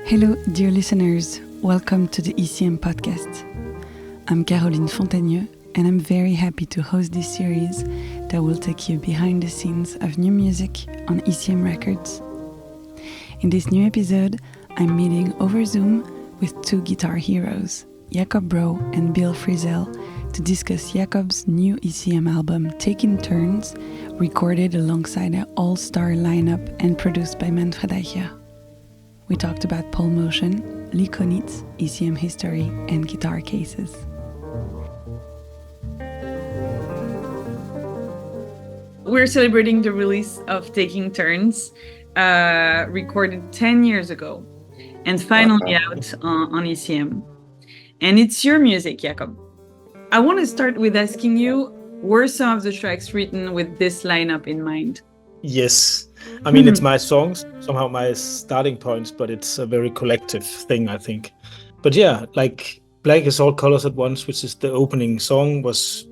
Hello, dear listeners. Welcome to the ECM podcast. I'm Caroline Fontagneux, and I'm very happy to host this series that will take you behind the scenes of new music on ECM Records. In this new episode, I'm meeting over Zoom with two guitar heroes, Jakob and Bill Frisell, to discuss Jakob's new ECM album, Taking Turns, recorded alongside an all-star lineup and produced by Manfred Eicher. We talked about Paul Motian, Konitz, ECM-history, and guitar cases. We're celebrating the release of Taking Turns, recorded 10 years ago, and finally out on ECM. And it's your music, Jakob. I want to start with asking you, were some of the tracks written with this lineup in mind? Yes. I mean, it's my songs, somehow my starting points, but it's a very collective thing, I think. But yeah, like Black is All Colors at Once, which is the opening song, was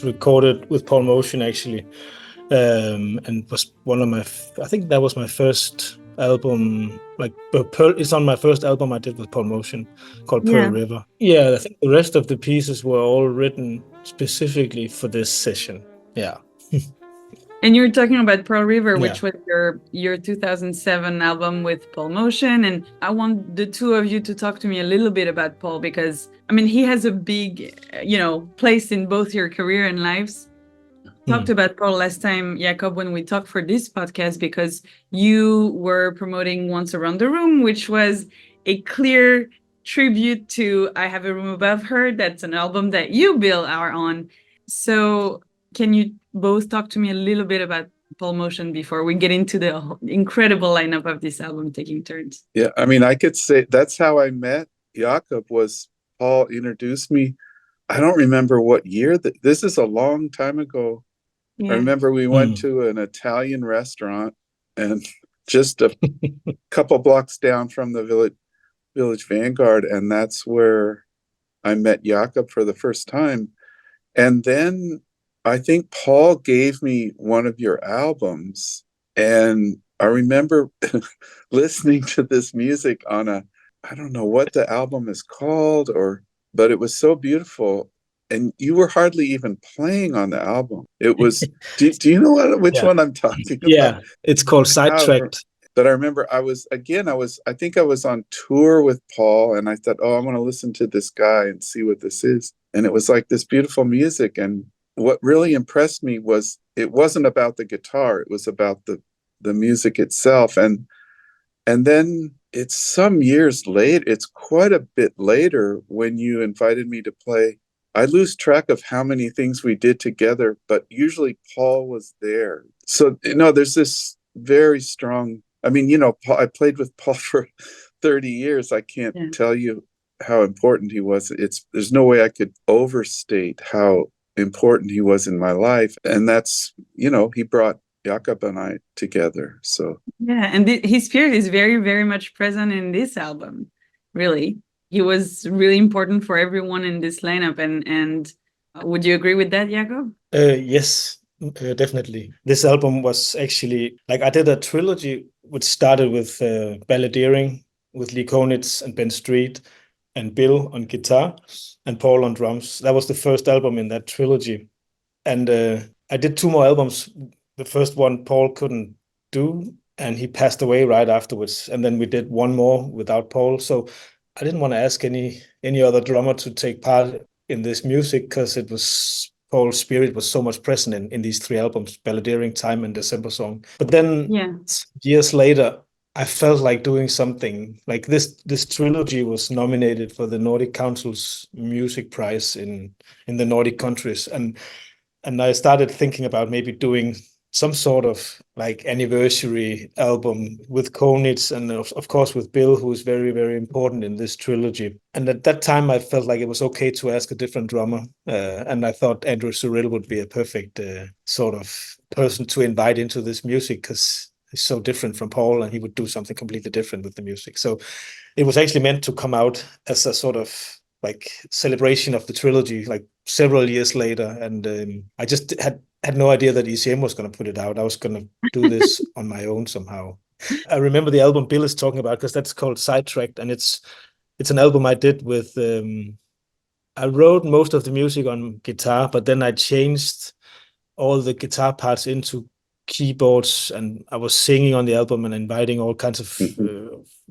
recorded with Paul Motian, actually. And was one of my, I think that was my first album, like it's on my first album I did with Paul Motian, called Pearl River. Yeah, I think the rest of the pieces were all written specifically for this session. Yeah. And you're talking about Pearl River, which was your 2007 album with Paul Motian. And I want the two of you to talk to me a little bit about Paul, because, I mean, he has a big, place in both your career and lives. Talked about Paul last time, Jakob, when we talked for this podcast, because you were promoting Once Around the Room, which was a clear tribute to I Have a Room Above Her. That's an album that you, Bill, are on. So can you both talk to me a little bit about Paul Motian before we get into the incredible lineup of this album, Taking Turns? Yeah, I mean, I could say that's how I met Jakob. Was Paul introduced me. I don't remember what year. This is a long time ago. Yeah. I remember we went to an Italian restaurant, and just a couple blocks down from the Village Vanguard, and that's where I met Jakob for the first time. And then I think Paul gave me one of your albums, and I remember listening to this music on I don't know what the album is called, but it was so beautiful. And you were hardly even playing on the album. It was, do you know which one I'm talking about? Yeah, it's called Sidetracked. But I remember I think I was on tour with Paul, and I thought, I want to listen to this guy and see what this is. And it was like this beautiful music. And what really impressed me was it wasn't about the guitar. It was about the music itself. And then it's some years later, it's quite a bit later, when you invited me to play. I lose track of how many things we did together, but usually Paul was there. So, there's this very strong, I mean, Paul, I played with Paul for 30 years. I can't tell you how important he was. There's no way I could overstate how important he was in my life. And that's, he brought Jakob and I together. So yeah, and his spirit is very, very much present in this album, really. He was really important for everyone in this lineup. And would you agree with that, Jakob? Yes, definitely. This album was actually, I did a trilogy which started with Balladeering with Konitz and Ben Street and Bill on guitar and Paul on drums. That was the first album in that trilogy. And I did two more albums. The first one Paul couldn't do, and he passed away right afterwards. And then we did one more without Paul. So I didn't want to ask any other drummer to take part in this music, because it was Paul's spirit was so much present in these three albums, Balladeering, Time, and December Song. But then years later, I felt like doing something like this. This trilogy was nominated for the Nordic Council's Music Prize in the Nordic countries, and I started thinking about maybe doing some sort of anniversary album with Konitz and of course with Bill, who is very, very important in this trilogy. And at that time, I felt like it was okay to ask a different drummer. And I thought Andrew Cyril would be a perfect sort of person to invite into this music, because he's so different from Paul, and he would do something completely different with the music. So it was actually meant to come out as a sort of celebration of the trilogy, several years later. And I just had no idea that ECM was going to put it out. I was going to do this on my own somehow. I remember the album Bill is talking about, because that's called Sidetracked, and it's an album I did with. I wrote most of the music on guitar, but then I changed all the guitar parts into keyboards, and I was singing on the album and inviting all kinds of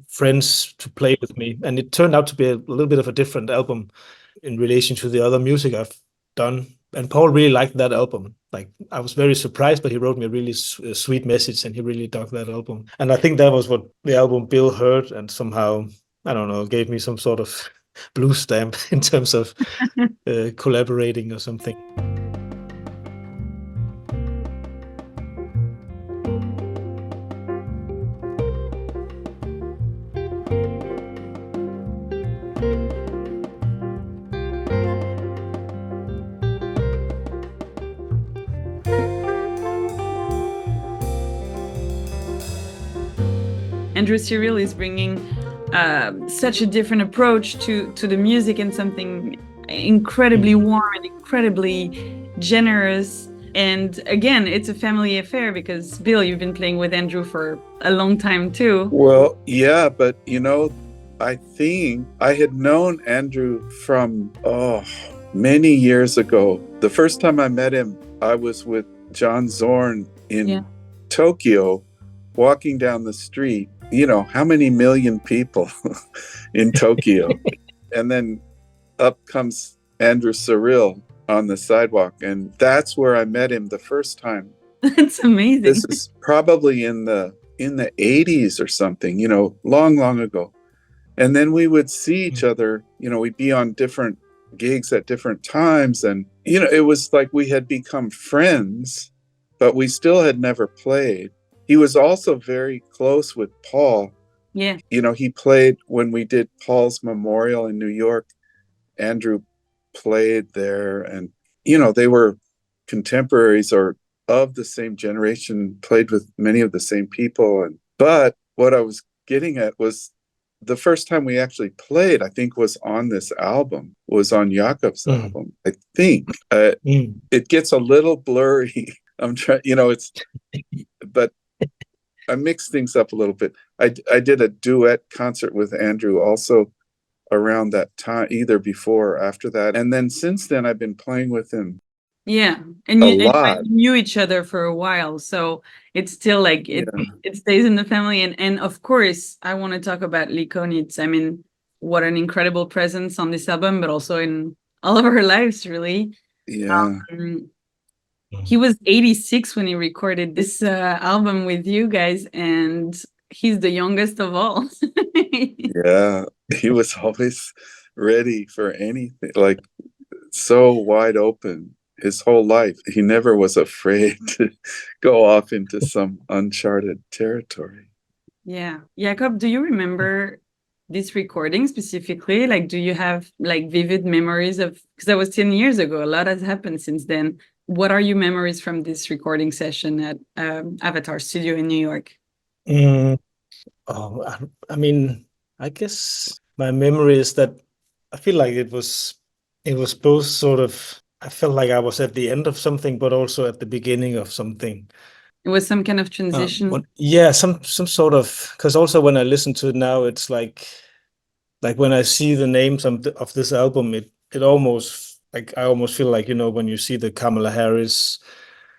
friends to play with me, and it turned out to be a little bit of a different album in relation to the other music I've done. And Paul really liked that album. Like, I was very surprised, but he wrote me a really sweet message, and he really dug that album. And I think that was what the album Bill heard, and somehow, I don't know, gave me some sort of blue stamp in terms of collaborating or something. Andrew Cyril is bringing such a different approach to the music, and something incredibly warm and incredibly generous. And again, it's a family affair, because Bill, you've been playing with Andrew for a long time too. Well, yeah, but I think I had known Andrew from many years ago. The first time I met him, I was with John Zorn in Tokyo, walking down the street. How many million people in Tokyo? And then up comes Andrew Cyril on the sidewalk, and that's where I met him the first time. That's amazing. This is probably in the 80s or something, long ago. And then we would see each other, we'd be on different gigs at different times, and it was like we had become friends, but we still had never played. He was also very close with Paul. Yeah. He played when we did Paul's memorial in New York. Andrew played there, and they were contemporaries or of the same generation, played with many of the same people. But what I was getting at was the first time we actually played, I think, was on this album, was on Jakob's album. I think it gets a little blurry. I'm trying, but I mixed things up a little bit. I did a duet concert with Andrew also around that time, either before or after that. And then since then, I've been playing with him. Yeah. And you knew each other for a while. So it's still like it stays in the family. And of course, I want to talk about Lee Konitz. I mean, what an incredible presence on this album, but also in all of our lives, really. Yeah. He was 86 when he recorded this album with you guys, and he's the youngest of all. Yeah, he was always ready for anything, like so wide open his whole life. He never was afraid to go off into some uncharted territory. Yeah. Jakob, do you remember this recording specifically? Like, do you have like vivid memories of, because that was 10 years ago, a lot has happened since then. What are your memories from this recording session at Avatar Studio in New York? I mean, I guess my memory is that I feel like it was both sort of, I felt like I was at the end of something, but also at the beginning of something. It was some kind of transition. Some sort of, because also when I listen to it now, it's like when I see the names of this album, it almost, like, I almost feel like, when you see the Kamala Harris,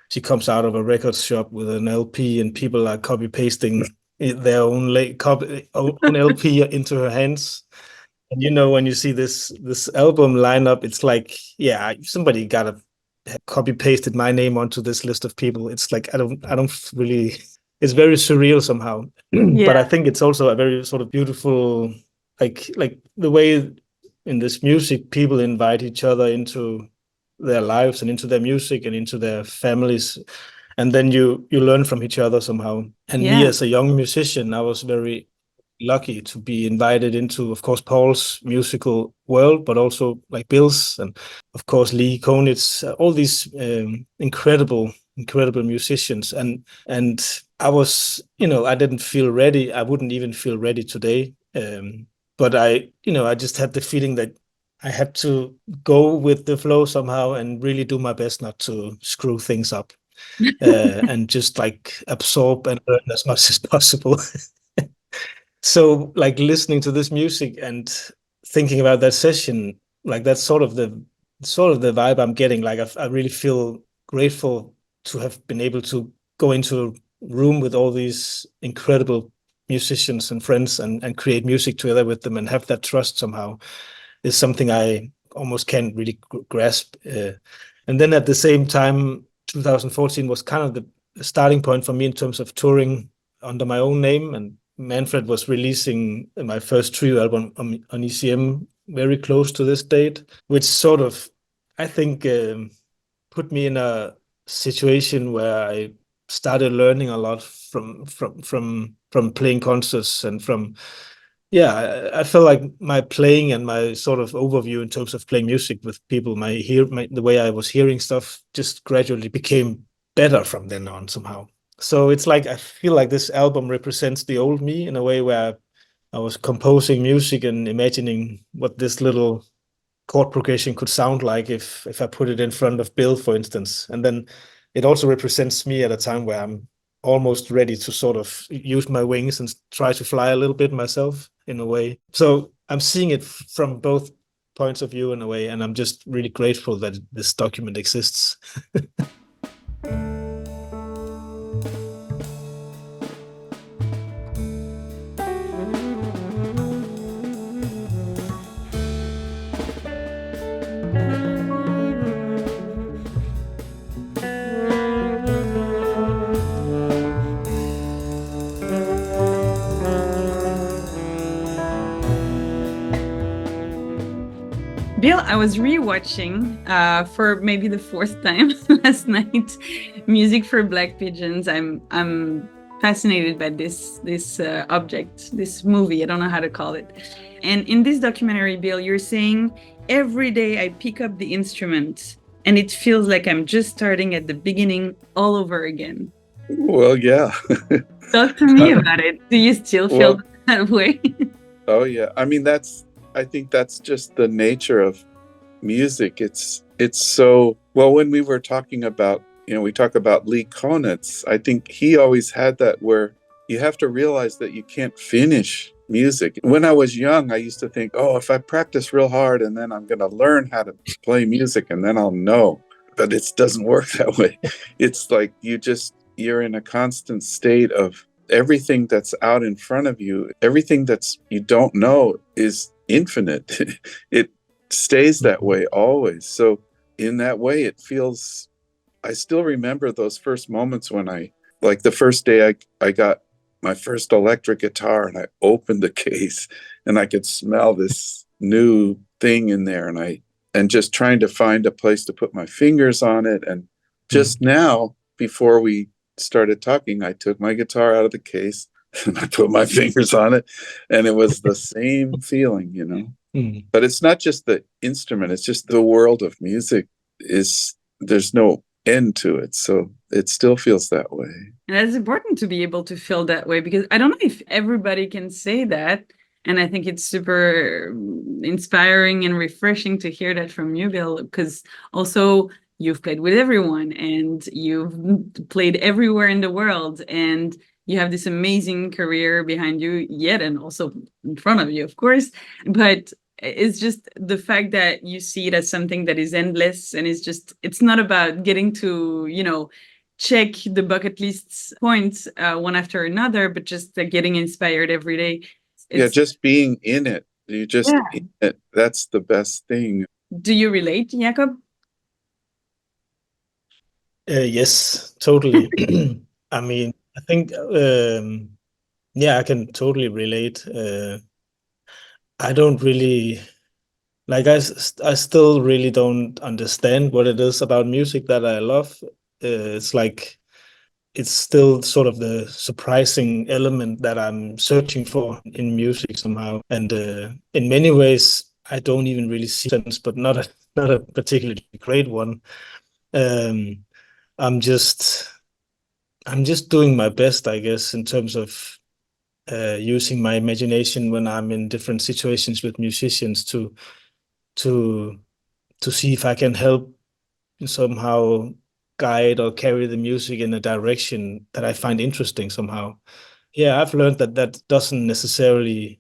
she comes out of a record shop with an LP and people are copy pasting their own LP into her hands. And when you see this album lineup, it's like, yeah, somebody gotta copy pasted my name onto this list of people. It's like I don't really. It's very surreal somehow. But I think it's also a very sort of beautiful, like the way in this music people invite each other into their lives and into their music and into their families, and then you learn from each other somehow. And me as a young musician, I was very lucky to be invited into, of course, Paul's musical world, but also like Bill's and of course Lee Konitz, all these incredible musicians. And I was, I didn't feel ready. I wouldn't even feel ready today. But I just had the feeling that I had to go with the flow somehow and really do my best not to screw things up. and just like absorb and learn as much as possible. So like listening to this music and thinking about that session, like that's sort of the vibe I'm getting. Like I really feel grateful to have been able to go into a room with all these incredible musicians and friends and create music together with them and have that trust somehow is something I almost can't really grasp. And then at the same time, 2014 was kind of the starting point for me in terms of touring under my own name, and Manfred was releasing my first trio album on ECM very close to this date, which sort of, I think, put me in a situation where I started learning a lot from playing concerts and from, yeah, I felt like my playing and my sort of overview in terms of playing music with people, the way I was hearing stuff just gradually became better from then on somehow. So it's like I feel like this album represents the old me in a way where I was composing music and imagining what this little chord progression could sound like if I put it in front of Bill, for instance. And then it also represents me at a time where I'm almost ready to sort of use my wings and try to fly a little bit myself in a way. So I'm seeing it from both points of view in a way, and I'm just really grateful that this document exists. Bill, I was rewatching for maybe the fourth time last night, Music for Black Pigeons. I'm fascinated by this object, this movie. I don't know how to call it. And in this documentary, Bill, you're saying every day I pick up the instrument and it feels like I'm just starting at the beginning all over again. Well, yeah. Talk to me about it. Do you still feel that way? Oh, yeah. I mean, I think that's just the nature of music. It's so, well, when we were talking about, we talk about Lee Konitz, I think he always had that where you have to realize that you can't finish music. When I was young, I used to think, oh, if I practice real hard and then I'm going to learn how to play music and then I'll know. But it doesn't work that way. It's like you're in a constant state of everything that's out in front of you, everything that's you don't know is infinite. It stays that way always. So in that way, it feels, I still remember those first moments when like the first day I got my first electric guitar and I opened the case and I could smell this new thing in there and just trying to find a place to put my fingers on it. And just now, before we started talking, I took my guitar out of the case and I put my fingers on it and it was the same feeling, But it's not just the instrument, it's just the world of music there's no end to it. So it still feels that way. And it's important to be able to feel that way, because I don't know if everybody can say that. And I think it's super inspiring and refreshing to hear that from you, Bill, because also you've played with everyone and you've played everywhere in the world and you have this amazing career behind you yet, and also in front of you, of course. But it's just the fact that you see it as something that is endless, and it's not about getting to, check the bucket lists points one after another, but just getting inspired every day. Just being in it. You just in it. That's the best thing. Do you relate, Jakob? Yes, totally. I mean, I think, I can totally relate. I don't really, like, I still really don't understand what it is about music that I love. It's like, it's still sort of the surprising element that I'm searching for in music somehow. And in many ways, I don't even really see sense, but not a particularly great one. I'm just doing my best, I guess, in terms of using my imagination when I'm in different situations with musicians to see if I can help somehow guide or carry the music in a direction that I find interesting somehow. Yeah, I've learned that doesn't necessarily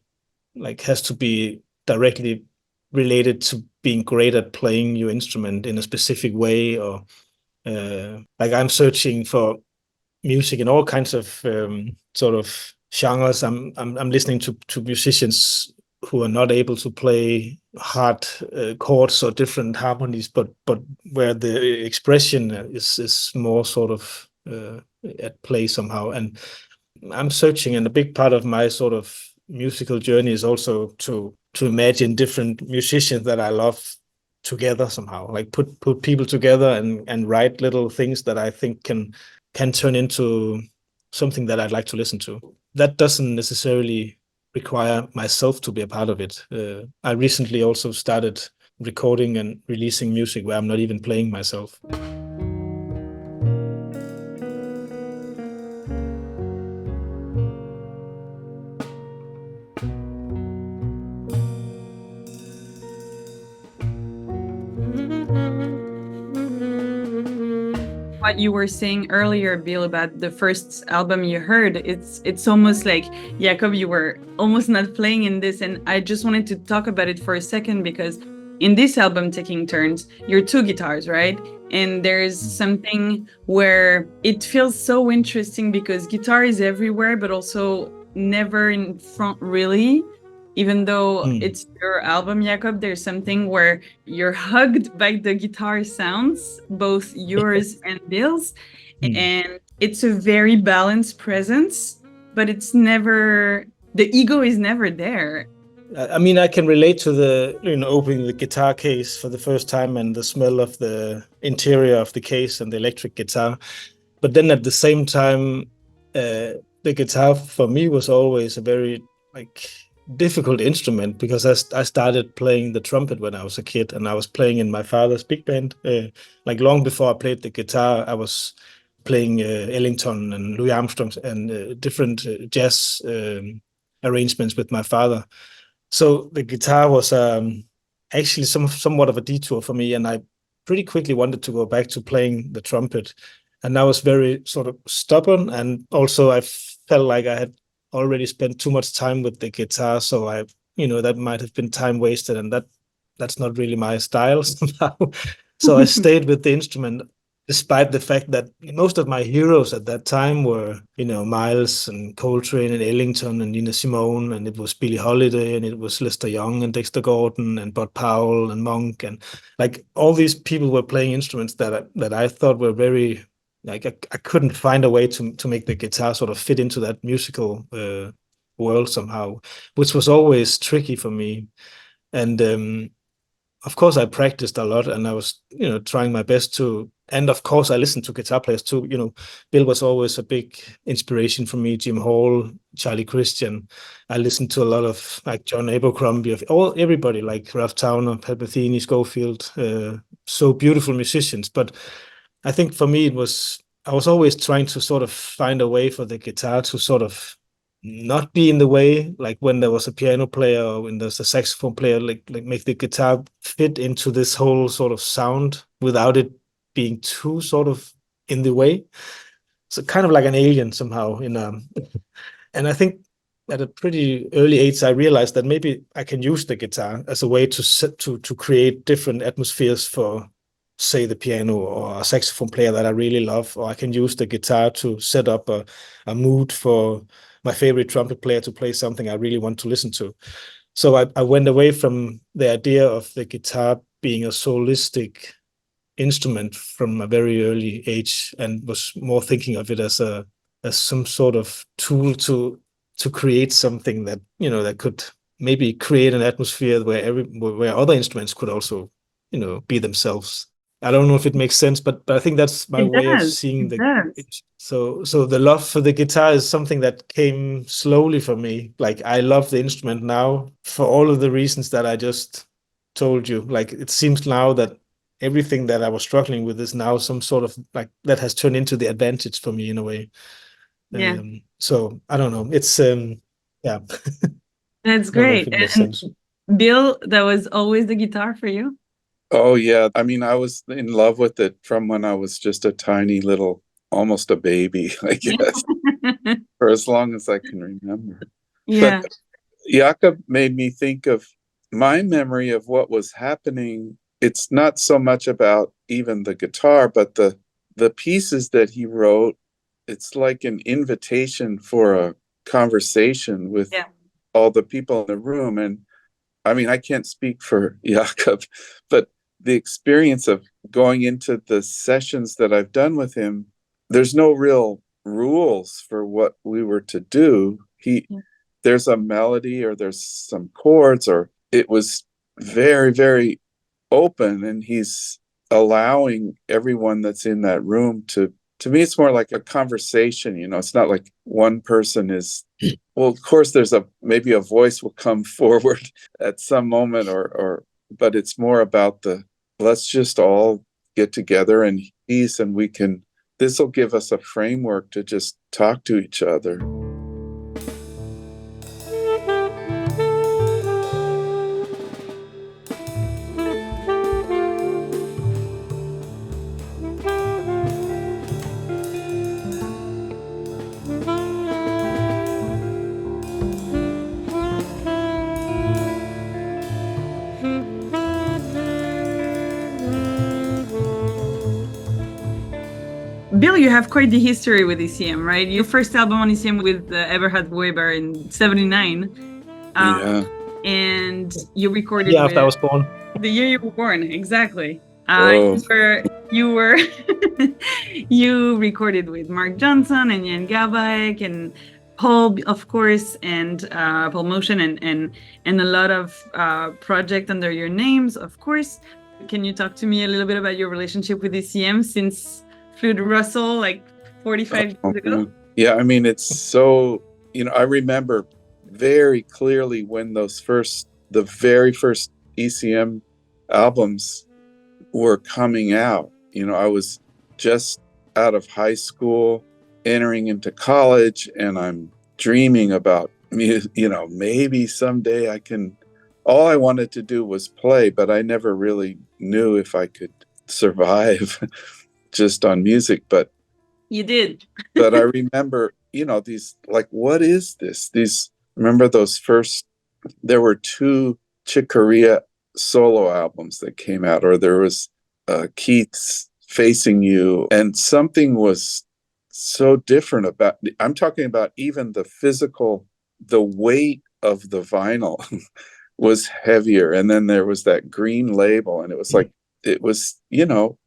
like has to be directly related to being great at playing your instrument in a specific way, or like I'm searching for music in all kinds of sort of genres. I'm listening to musicians who are not able to play hard chords or different harmonies, but where the expression is more sort of at play somehow. And I'm searching, and a big part of my sort of musical journey is also to imagine different musicians that I love together somehow, like put people together and write little things that I think can turn into something that I'd like to listen to. That doesn't necessarily require myself to be a part of it. I recently also started recording and releasing music where I'm not even playing myself. What you were saying earlier, Bill, about the first album you heard, it's almost like, Jakob, you were almost not playing in this, and I just wanted to talk about it for a second, because in this album, Taking Turns, you're two guitars, right? And there's something where it feels so interesting because guitar is everywhere, but also never in front, really. Even though it's your album, Jakob, there's something where you're hugged by the guitar sounds, both yours and Bill's. And it's a very balanced presence, but it's never, the ego is never there. I mean, I can relate to the, opening the guitar case for the first time and the smell of the interior of the case and the electric guitar. But then at the same time, the guitar for me was always a very, difficult instrument, because I started playing the trumpet when I was a kid, and I was playing in my father's big band. Long before I played the guitar, I was playing Ellington and Louis Armstrong and different jazz arrangements with my father. So the guitar was actually somewhat of a detour for me, and I pretty quickly wanted to go back to playing the trumpet. And I was very sort of stubborn, and also I felt like I had already spent too much time with the guitar, so that might have been time wasted, and that's not really my style somehow. So I stayed with the instrument, despite the fact that most of my heroes at that time were, Miles and Coltrane and Ellington and Nina Simone, and it was Billie Holiday, and it was Lester Young and Dexter Gordon and Bud Powell and Monk, and all these people were playing instruments that I thought were very, I couldn't find a way to make the guitar sort of fit into that musical world somehow, which was always tricky for me. And of course, I practiced a lot, and I was, trying my best to. And of course, I listened to guitar players too. Bill was always a big inspiration for me. Jim Hall, Charlie Christian. I listened to a lot of John Abercrombie, everybody, like Ralph Towner, Pat Metheny, Schofield. So beautiful musicians, but I think for me, I was always trying to sort of find a way for the guitar to sort of not be in the way, like when there was a piano player or when there's a saxophone player, like make the guitar fit into this whole sort of sound without it being too sort of in the way. So kind of like an alien somehow. And I think at a pretty early age, I realized that maybe I can use the guitar as a way to create different atmospheres for, say, the piano or a saxophone player that I really love, or I can use the guitar to set up a mood for my favorite trumpet player to play something I really want to listen to. So I went away from the idea of the guitar being a solistic instrument from a very early age, and was more thinking of it as some sort of tool to create something that, that could maybe create an atmosphere where other instruments could also, be themselves. I don't know if it makes sense, but I think that's my way of seeing so the love for the guitar is something that came slowly for me. Like, I love the instrument now for all of the reasons that I just told you. Like, it seems now that everything that I was struggling with is now some sort of that has turned into the advantage for me in a way. Yeah. So I don't know. It's yeah. That's great. And Bill, that was always the guitar for you? Oh, yeah. I mean, I was in love with it from when I was just a tiny little, almost a baby, I guess, for as long as I can remember. Yeah. But Jakob made me think of my memory of what was happening. It's not so much about even the guitar, but the pieces that he wrote. It's like an invitation for a conversation with Yeah. all the people in the room. And I mean, I can't speak for Jakob, but the experience of going into the sessions that I've done with him, there's no real rules for what we were to do. There's a melody or there's some chords, or it was very, very open, and he's allowing everyone that's in that room to me, it's more like a conversation. It's not like one person is, well, of course there's maybe a voice will come forward at some moment, but it's more about let's just all get together in peace, and this will give us a framework to just talk to each other. Bill, you have quite the history with ECM, right? Your first album on ECM with Eberhard Weber in '79. Yeah. And you recorded Yeah, after I was born. The year you were born, exactly. Oh. You recorded with Mark Johnson and Jan Gabaek and Paul, of course, and Paul Motian and a lot of projects under your names, of course. Can you talk to me a little bit about your relationship with ECM since Flew to Russell like 45 years ago? Yeah, I mean, it's so, I remember very clearly when the very first ECM albums were coming out. I was just out of high school, entering into college, and I'm dreaming about, maybe someday all I wanted to do was play, but I never really knew if I could survive just on music. But you did. But I remember, these, like, what is this? Remember those there were 2 Chick Corea solo albums that came out, or there was Keith's Facing You, and something was so different I'm talking about even the weight of the vinyl was heavier. And then there was that green label, and it was like,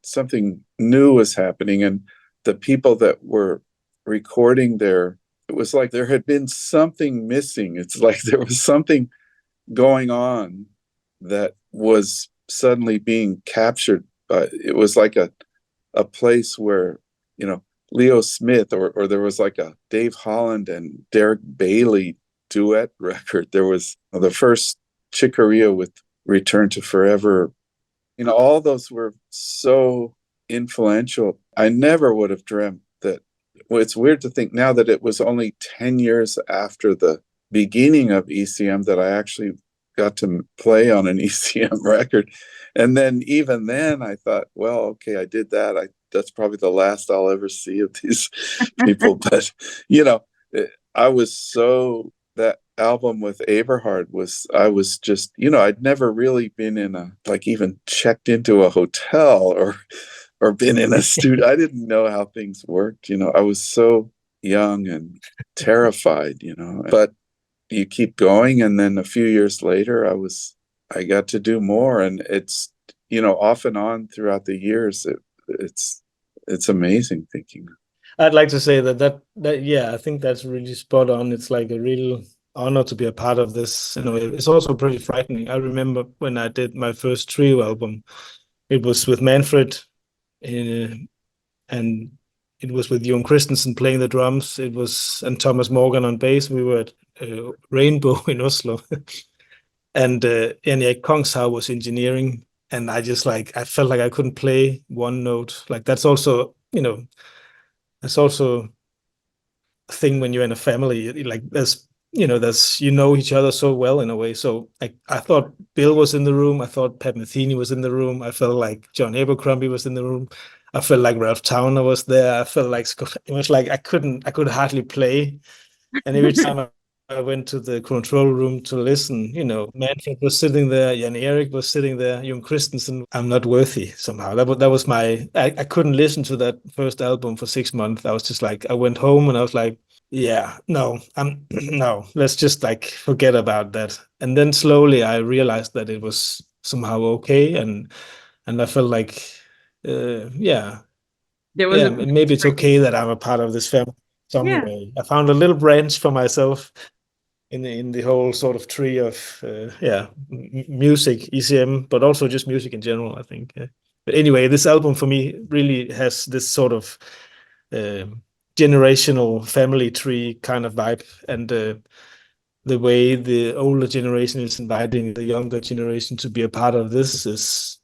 something new was happening. And the people that were recording it was like there had been something missing. It's like there was something going on that was suddenly being captured. It was like a place where, Leo Smith, or there was like a Dave Holland and Derek Bailey duet record. There was the first Chick Corea with Return to Forever. All those were so influential. I never would have dreamt that. Well, it's weird to think now that it was only 10 years after the beginning of ECM that I actually got to play on an ECM record. And then even then I thought, well, okay, I did that. That's probably the last I'll ever see of these people. But, I was that album with Eberhard I was just, I'd never really been even checked into a hotel or been in a studio. I didn't know how things worked. I was so young and terrified, but you keep going. And then a few years later, I got to do more, and it's, off and on throughout the years, it's amazing thinking. I'd like to say that yeah, I think that's really spot on. It's like a real honor to be a part of this. It's also pretty frightening. I remember when I did my first trio album, it was with Manfred, and it was with Jon Christensen playing the drums. And Thomas Morgan on bass. We were at Rainbow in Oslo, and Erik Kongshaug was engineering. And I felt like I couldn't play one note. Like that's also a thing when you're in a family. Like there's there's, each other so well in a way. So I thought Bill was in the room. I thought Pat Metheny was in the room. I felt like John Abercrombie was in the room. I felt like Ralph Towner was there. I felt like it was like I could hardly play. And every time I went to the control room to listen, Manfred was sitting there, Jan Erik was sitting there, Jon Christensen. I'm not worthy somehow. That was I couldn't listen to that first album for 6 months. I was just like, I went home and I was like, yeah, no, no, let's just like forget about that. And then slowly I realized that it was somehow okay. And I felt like, maybe it's okay that I'm a part of this family some way. I found a little branch for myself in the whole sort of tree of music, ECM, but also just music in general, I think. But anyway, this album for me really has this sort of generational family tree kind of vibe, and the way the older generation is inviting the younger generation to be a part of this is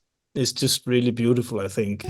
just really beautiful, I think.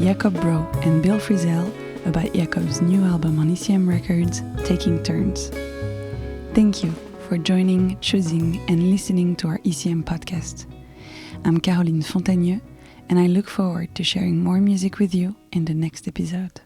Jakob Bro and Bill Frisell about Jakob's new album on ECM Records, Taking Turns. Thank you for joining, choosing, and listening to our ECM podcast. I'm Caroline Fontagneux, and I look forward to sharing more music with you in the next episode.